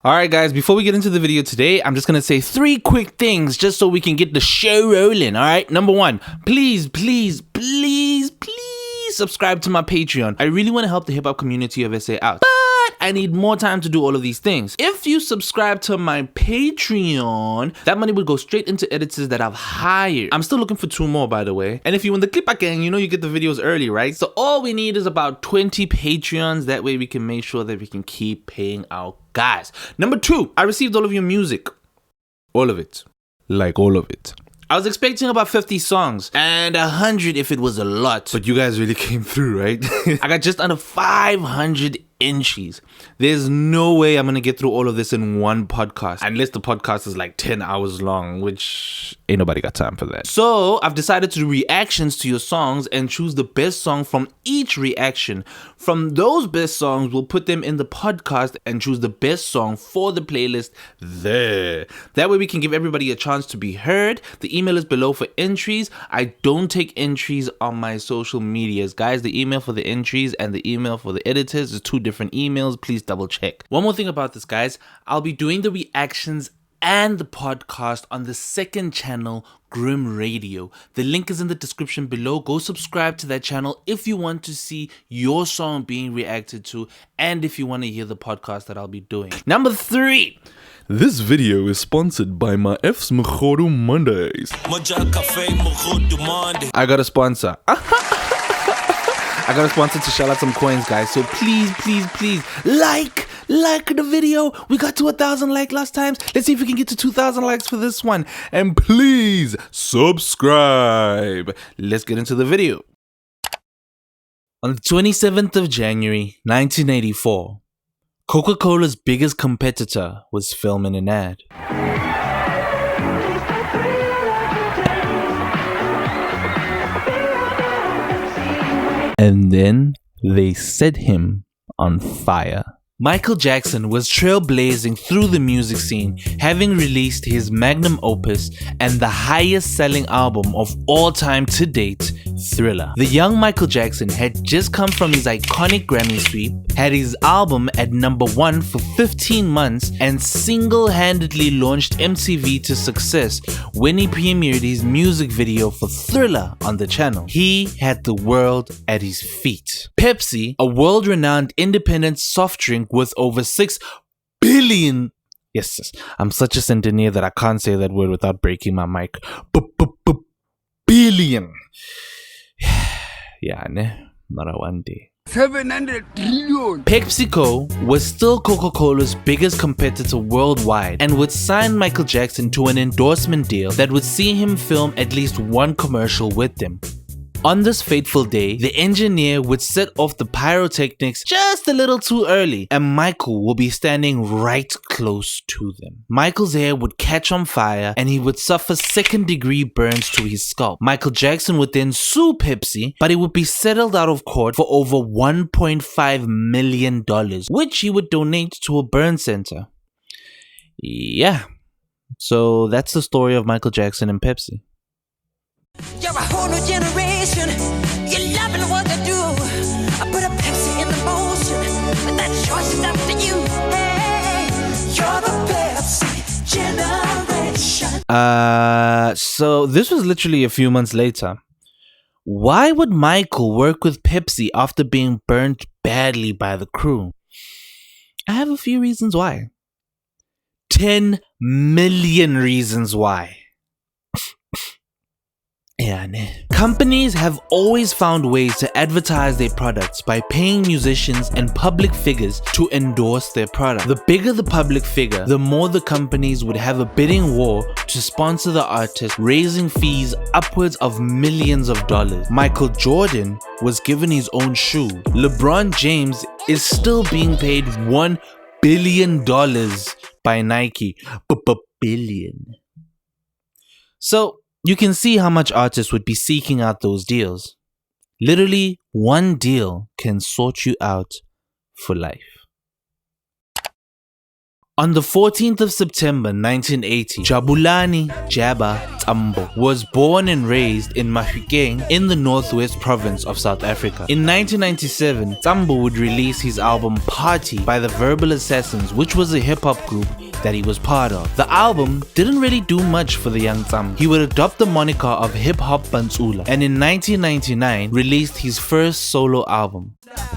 Alright guys, before we get into the video today, I'm just gonna say 3 quick things just so we can get the show rolling, alright? Number 1, please subscribe to my Patreon. I really want to help the hip-hop community of SA out, but I need more time to do all of these things. If you subscribe to my Patreon, that money would go straight into editors that I've hired. I'm still looking for 2 more, by the way. And if you in the Clipper gang, you know you get the videos early, right? So all we need is about 20 Patreons. That way we can make sure that we can keep paying our guys. Number 2, I received all of your music. All of it. Like all of it. I was expecting about 50 songs and 100 if it was a lot. But you guys really came through, right? I got just under 500 entries. There's no way I'm gonna get through all of this in one podcast, unless the podcast is like 10 hours long, which ain't nobody got time for that. So I've decided to do reactions to your songs and choose the best song from each reaction. From those best songs, we'll put them in the podcast and choose the best song for the playlist there. That way we can give everybody a chance to be heard. The email is below for entries. I don't take entries on my social medias. Guys, the email for the entries and the email for the editors is 2 different emails. Please double check. One more thing about this, guys. I'll be doing the reactions and the podcast on the 2nd channel, Grim Radio. The link is in the description below. Go subscribe to that channel if you want to see your song being reacted to and if you want to hear the podcast that I'll be doing. Number 3. This video is sponsored by my F's MogoduMondays. I got a sponsor. I got a sponsor to shout out some coins, guys. So please like the video. We got to 1,000 likes last time. Let's see if we can get to 2,000 likes for this one. And please subscribe. Let's get into the video. On the 27th of January, 1984, Coca-Cola's biggest competitor was filming an ad. And then they set him on fire. Michael Jackson was trailblazing through the music scene, having released his magnum opus and the highest selling album of all time to date, Thriller. The young Michael Jackson had just come from his iconic Grammy sweep, had his album at number 1 for 15 months, and single-handedly launched MTV to success when he premiered his music video for Thriller on the channel. He had the world at his feet. Pepsi, a world-renowned independent soft drink with over 6 billion. Yes, I'm such a centennial that I can't say that word without breaking my mic. Billion. Yeah, not a one day. 700 trillion. PepsiCo was still Coca-Cola's biggest competitor worldwide and would sign Michael Jackson to an endorsement deal that would see him film at least 1 commercial with them. On this fateful day, the engineer would set off the pyrotechnics just a little too early, and Michael will be standing right close to them. Michael's hair would catch on fire and he would suffer 2nd-degree burns to his scalp. Michael Jackson would then sue Pepsi, but he would be settled out of court for over $1.5 million, which he would donate to a burn center. Yeah, so that's the story of Michael Jackson and Pepsi. You're a whole new generation. You're loving what I do. I put a Pepsi in the motion, but that choice is up to you. Hey, you're the Pepsi generation. So this was literally a few months later. Why would Michael work with Pepsi after being burnt badly by the crew? I have a few reasons why. 10 million reasons why. Companies have always found ways to advertise their products by paying musicians and public figures to endorse their product. The bigger the public figure, the more the companies would have a bidding war to sponsor the artist, raising fees upwards of millions of dollars. Michael Jordan was given his own shoe. LeBron James is still being paid $1 billion by Nike. Billion. So you can see how much artists would be seeking out those deals. Literally, 1 deal can sort you out for life. On the 14th of September 1980, Jabulani Jaba Tambo was born and raised in Mahikeng in the northwest province of South Africa. In 1997, Tambo would release his album Party by the Verbal Assassins, which was a hip-hop group that he was part of. The album didn't really do much for the young Tambo. He would adopt the moniker of Hop Pantsula, and in 1999 released his first solo album.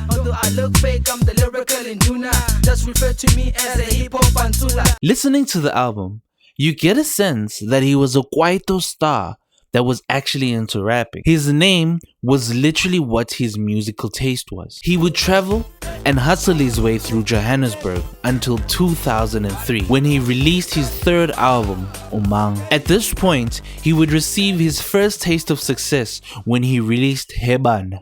Although I look fake, I'm the lyrical Induna. Just refer to me as a hip-hop Pantsula. Listening to the album, you get a sense that he was a Kwaito star that was actually into rapping. His name was literally what his musical taste was. He would travel and hustle his way through Johannesburg until 2003 when he released his third album, Umang. At this point, he would receive his first taste of success when he released Heban.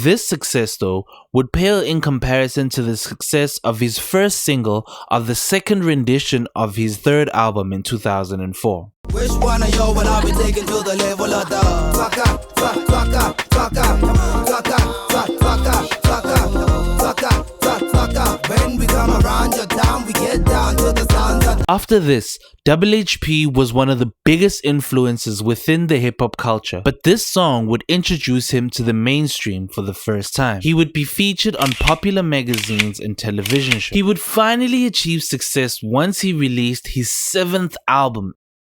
This success though would pale in comparison to the success of his first single of the second rendition of his third album in 2004. Which one of y'all will I be taking to the level of the fuck up, fuck, fuck up, fuck up, fuck up, fuck, fuck up, fuck up, fuck up, fuck, fuck up. When we come around your town, we get down to the sounds of. After this, Double HP was one of the biggest influences within the hip-hop culture, but this song would introduce him to the mainstream for the first time. He would be featured on popular magazines and television shows. He would finally achieve success once he released his 7th album,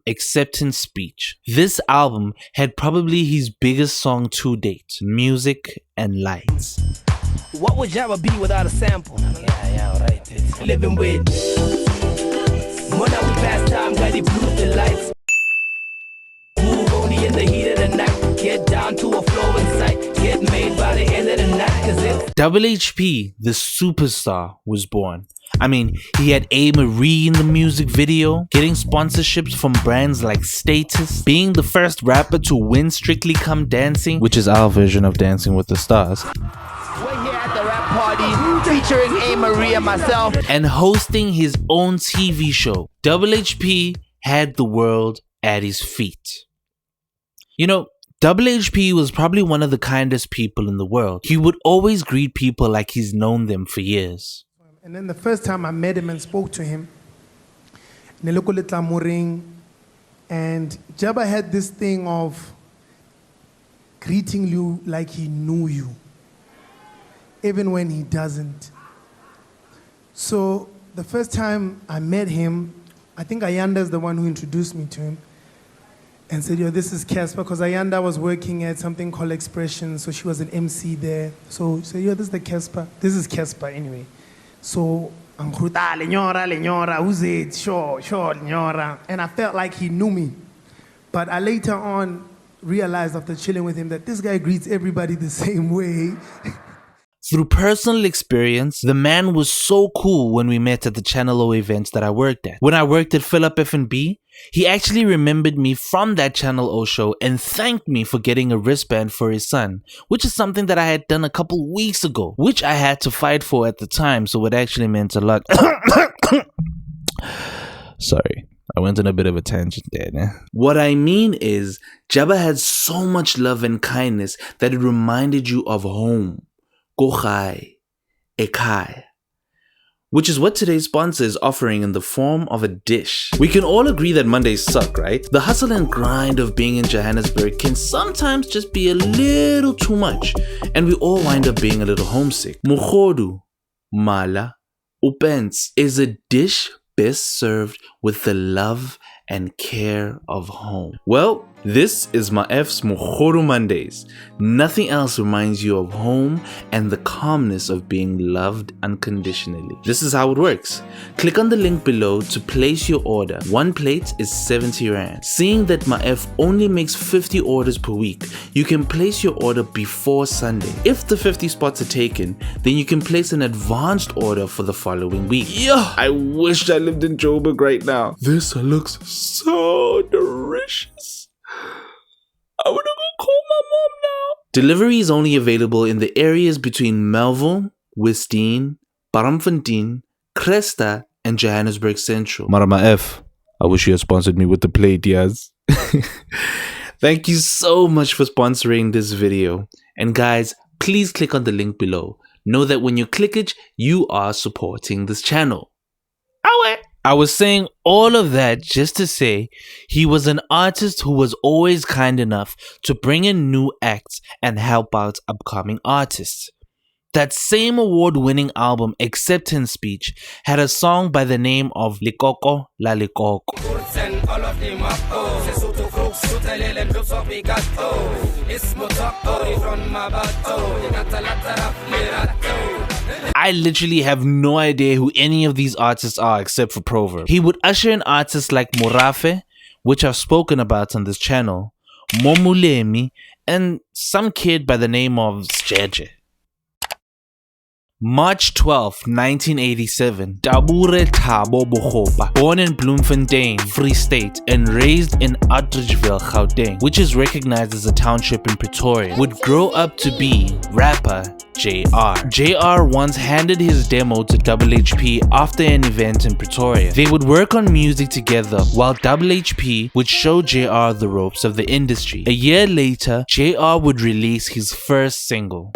Acceptance Speech. This album had probably his biggest song to date, Music and Lights. What would Jabba be without a sample? Yeah, right. Living with. When I we pass time, got the blues, the lights. Move only in the heat of the night. Get down to a flow in sight. Get made by the end of the night. Cause it's Double HP, the superstar, was born. I mean, he had A. Marie in the music video, getting sponsorships from brands like Status, being the first rapper to win Strictly Come Dancing, which is our version of Dancing with the Stars, we're here at the rap party featuring A. Marie and myself. and hosting his own TV show. Double HP had the world at his feet. You know, Double HP was probably one of the kindest people in the world. He would always greet people like he's known them for years. And then the first time I met him and spoke to him, Neloko Letlamoring, and Jabba had this thing of greeting you like he knew you, even when he doesn't. So the first time I met him, I think Ayanda's the one who introduced me to him and said, yo, this is Casper, because Ayanda was working at something called Expression, so she was an MC there. So he said, yo, this is the Casper. This is Casper anyway. So, Lenyora, who's it? Sure, Lenyora. And I felt like he knew me. But I later on realized after chilling with him that this guy greets everybody the same way. Through personal experience, the man was so cool when we met at the Channel O events that I worked at. When I worked at Philip F&B, he actually remembered me from that Channel O show and thanked me for getting a wristband for his son, which is something that I had done a couple weeks ago, which I had to fight for at the time, so it actually meant a lot. Sorry, I went on a bit of a tangent there. Né? What I mean is, Jabba had so much love and kindness that it reminded you of home. Gochai, Ekai. Which is what today's sponsor is offering in the form of a dish. We can all agree that Mondays suck, right? The hustle and grind of being in Johannesburg can sometimes just be a little too much, and we all wind up being a little homesick. Mogodu, mala, upens is a dish best served with the love and care of home. Well, this is my F's MogoduMondays. Nothing else reminds you of home and the calmness of being loved unconditionally. This is how it works. Click on the link below to place your order. One plate is 70 Rand. Seeing that my F only makes 50 orders per week, you can place your order before Sunday. If the 50 spots are taken, then you can place an advanced order for the following week. Yeah, I wish I lived in Joburg right now. This looks so delicious. I wanna go call my mom now. Delivery is only available in the areas between Melville, Westdene, Baramfontein, Cresta, and Johannesburg Central. Marama F, I wish you had sponsored me with the plate, yes. Thank you so much for sponsoring this video. And guys, please click on the link below. Know that when you click it, you are supporting this channel. I was saying all of that just to say he was an artist who was always kind enough to bring in new acts and help out upcoming artists. That same award-winning album, Acceptance Speech, had a song by the name of Lekoko La Lekoko. I literally have no idea who any of these artists are except for Proverb. He would usher in artists like Morafe, which I've spoken about on this channel, Momulemi, and some kid by the name of Sjeje. March 12, 1987, Tabure Thabo Bogopa, born in Bloemfontein, Free State, and raised in Atteridgeville, Gauteng, which is recognized as a township in Pretoria, would grow up to be rapper JR. JR once handed his demo to Double HP after an event in Pretoria. They would work on music together while Double HP would show JR the ropes of the industry. A year later, JR would release his first single.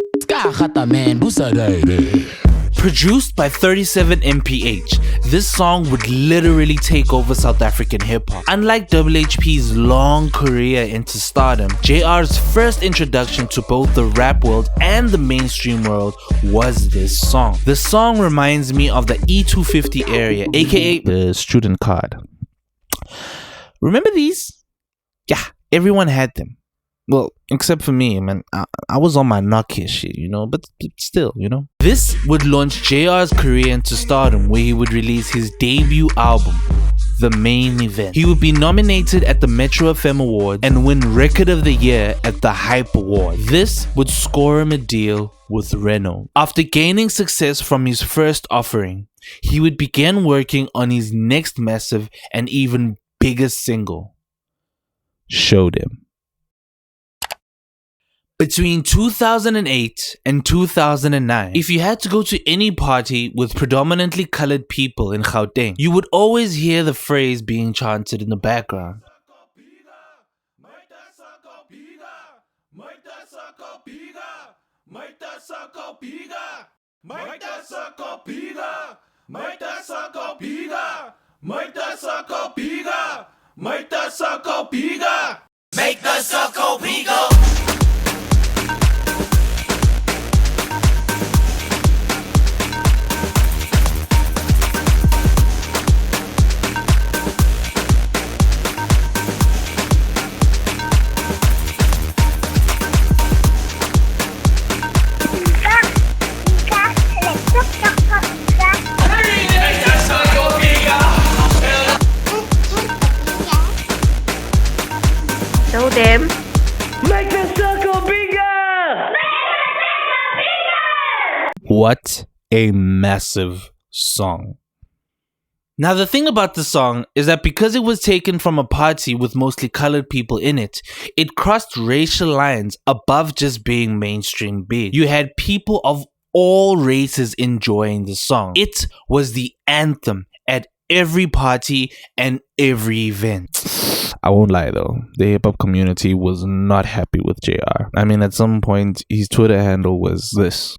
Produced by 37 MPH, this song would literally take over South African hip-hop. Unlike Double HP's long career into stardom, JR's first introduction to both the rap world and the mainstream world was this song. The song reminds me of the E250 area, aka the student card. Remember these? Yeah, everyone had them. Well, except for me, man. I was on my Nokia shit, you know, but still, you know. This would launch JR's career into stardom, where he would release his debut album, The Main Event. He would be nominated at the Metro FM Awards and win Record of the Year at the Hype Award. This would score him a deal with Renault. After gaining success from his first offering, he would begin working on his next massive and even bigger single, Showed Him. Between 2008 and 2009, if you had to go to any party with predominantly colored people in Gauteng, you would always hear the phrase being chanted in the background. Make the circle bigger. Show them. Make the circle bigger! What a massive song. Now the thing about the song is that because it was taken from a party with mostly colored people in it, it crossed racial lines above just being mainstream big. You had people of all races enjoying the song. It was the anthem at every party and every event. I won't lie though, the hip-hop community was not happy with JR. I mean, at some point, his Twitter handle was this.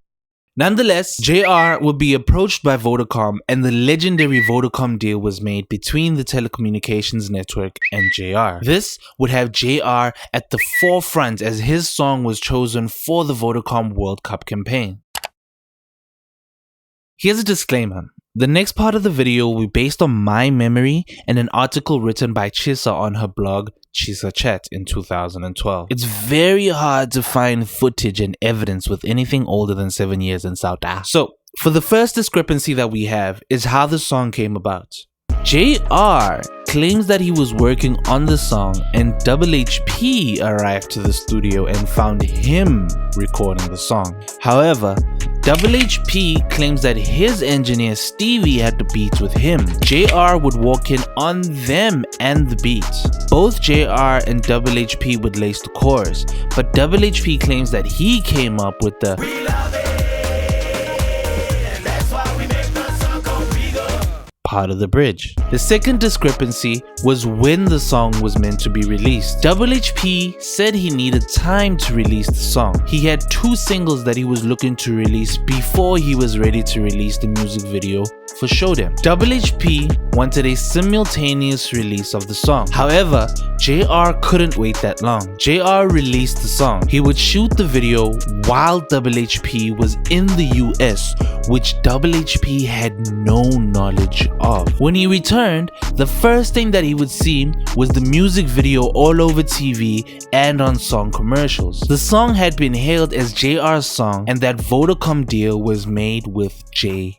Nonetheless, JR would be approached by Vodacom and the legendary Vodacom deal was made between the telecommunications network and JR. This would have JR at the forefront as his song was chosen for the Vodacom World Cup campaign. Here's a disclaimer. The next part of the video will be based on my memory and an article written by Chisa on her blog, Chisa Chat, in 2012. It's very hard to find footage and evidence with anything older than 7 years in South Africa. So, for the first discrepancy that we have is how the song came about. JR claims that he was working on the song and Double HP arrived to the studio and found him recording the song. However, Double HP claims that his engineer Stevie had the beats with him. JR would walk in on them and the beats. Both JR and Double HP would lace the chorus, but Double HP claims that he came up with the part of the bridge. The second discrepancy was when the song was meant to be released. Double HP said he needed time to release the song. He had 2 singles that he was looking to release before he was ready to release the music video for Show Them. Double HP wanted a simultaneous release of the song. However, JR couldn't wait that long. JR released the song. He would shoot the video while Double HP was in the US, which Double HP had no knowledge of. When he returned, the first thing that he would see was the music video all over TV and on song commercials. The song had been hailed as JR's song, and that Vodacom deal was made with JR.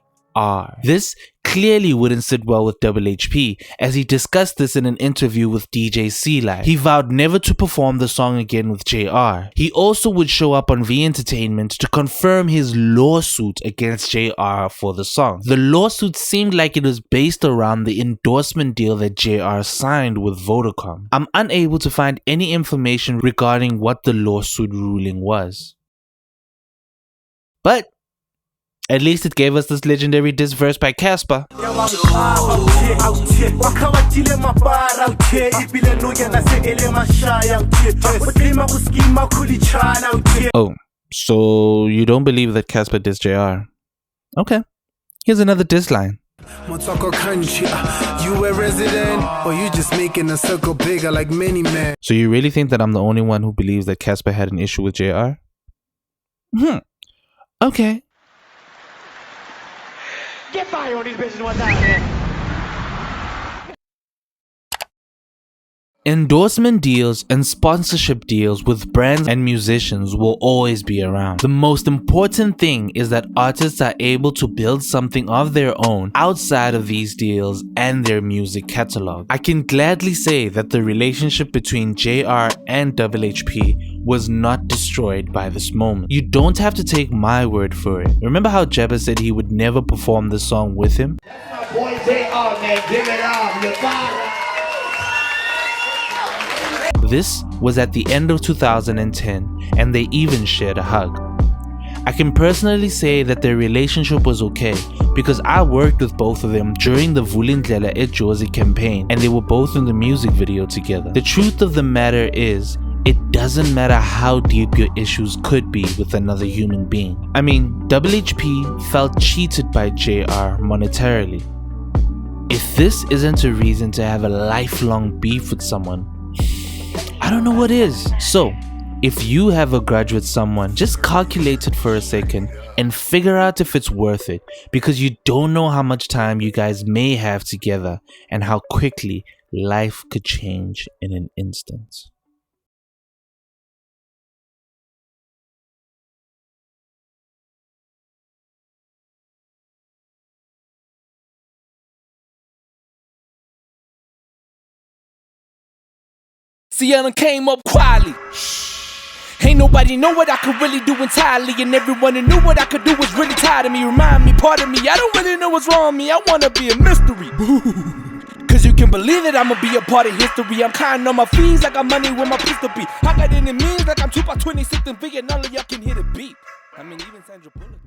This clearly wouldn't sit well with Double HP, as he discussed this in an interview with DJ C-Live. He vowed never to perform the song again with JR. He also would show up on V Entertainment to confirm his lawsuit against JR for the song. The lawsuit seemed like it was based around the endorsement deal that JR signed with Vodacom. I'm unable to find any information regarding what the lawsuit ruling was. But at least it gave us this legendary diss verse by Casper. Oh, so you don't believe that Casper dissed JR? Okay, here's another diss line. You a resident, or you just making a circle bigger like many men? So you really think that I'm the only one who believes that Casper had an issue with JR? Okay. Get fire on these bitches one time, man. Endorsement deals and sponsorship deals with brands and musicians will always be around. The most important thing is that artists are able to build something of their own outside of these deals and their music catalog. I can gladly say that the relationship between JR and Double HP was not destroyed by this moment. You don't have to take my word for it. Remember how Jabba said he would never perform the song with him? My boy JR, man, give it up, your father. This was at the end of 2010, and they even shared a hug. I can personally say that their relationship was okay because I worked with both of them during the Vulindlela Ejozi campaign, and they were both in the music video together. The truth of the matter is, it doesn't matter how deep your issues could be with another human being. I mean, Double HP felt cheated by JR monetarily. If this isn't a reason to have a lifelong beef with someone, I don't know what is. So, if you have a grudge with someone, just calculate it for a second and figure out if it's worth it, because you don't know how much time you guys may have together and how quickly life could change in an instant. See, I done came up quietly. Ain't nobody know what I could really do entirely, and everyone who knew what I could do was really tired of me. Remind me, part of me, I don't really know what's wrong with me. I wanna be a mystery. Cause you can believe that I'ma be a part of history. I'm counting on my fees like I'm money with my pistol beat. I got enemies like I'm 2 by 26 and V, and all of y'all can hear the beat. I mean, even Sandra Bullock.